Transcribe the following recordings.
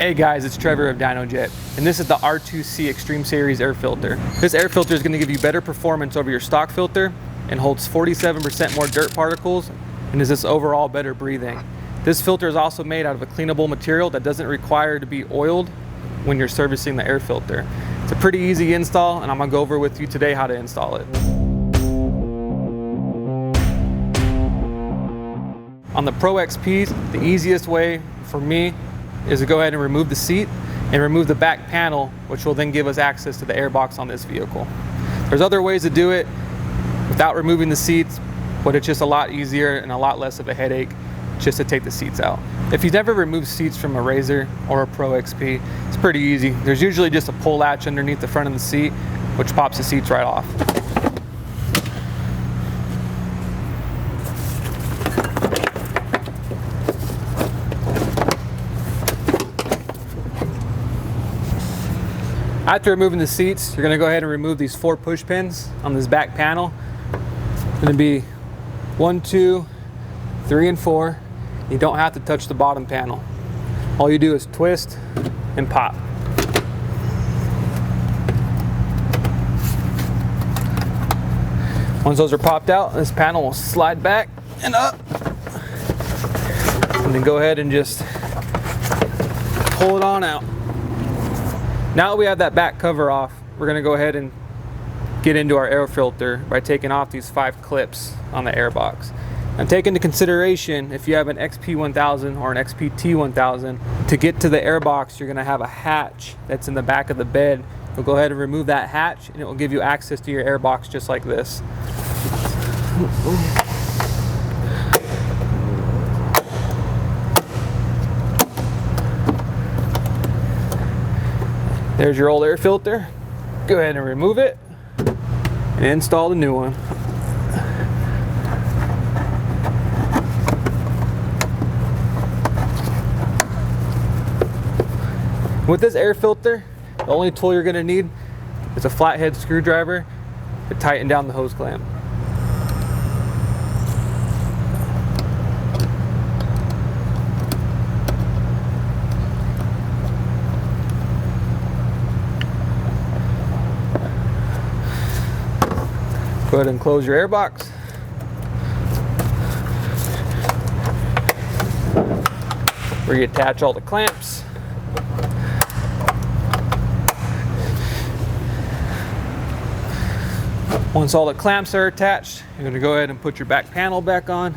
Hey guys, it's Trevor of Dynojet, and this is the R2C Extreme Series air filter. This air filter is going to give you better performance over your stock filter and holds 47% more dirt particles and is just overall better breathing. This filter is also made out of a cleanable material that doesn't require to be oiled when you're servicing the air filter. It's a pretty easy install, and I'm going to go over with you today how to install it. On the Pro XPs, the easiest way for me is to go ahead and remove the seat and remove the back panel, which will then give us access to the air box on this vehicle. There's other ways to do it without removing the seats, but it's just a lot easier and a lot less of a headache just to take the seats out. If you've never removed seats from a RZR or a Pro XP, it's pretty easy. There's usually just a pull latch underneath the front of the seat, which pops the seats right off. After removing the seats, you're going to go ahead and remove these 4 push pins on this back panel. It's going to be 1, 2, 3, and 4. You don't have to touch the bottom panel. All you do is twist and pop. Once those are popped out, this panel will slide back and up. And then go ahead and just pull it on out. Now that we have that back cover off, we're going to go ahead and get into our air filter by taking off these 5 clips on the air box. And take into consideration, if you have an XP1000 or an XPT1000, to get to the air box, you're going to have a hatch that's in the back of the bed. You'll go ahead and remove that hatch, and it will give you access to your air box just like this. There's your old air filter. Go ahead and remove it and install the new one. With this air filter, the only tool you're going to need is a flathead screwdriver to tighten down the hose clamp. Go ahead and close your air box. Reattach all the clamps. Once all the clamps are attached, you're going to go ahead and put your back panel back on.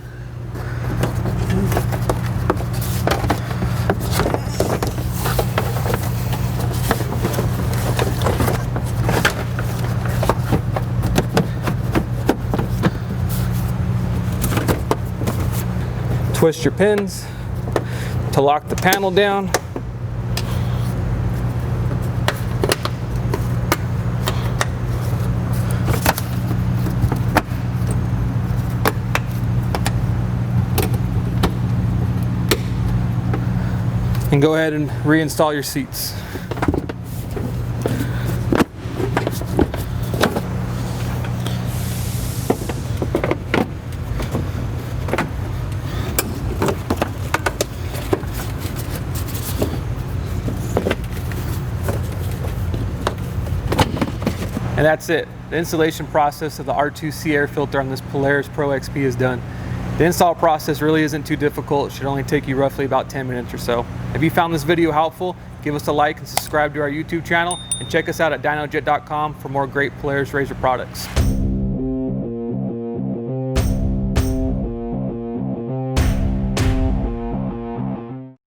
Twist your pins to lock the panel down. And go ahead and reinstall your seats. And that's it. The installation process of the R2C air filter on this Polaris Pro XP is done. The install process really isn't too difficult. It should only take you roughly about 10 minutes or so. If you found this video helpful, give us a like and subscribe to our YouTube channel, and check us out at Dynojet.com for more great Polaris RZR products.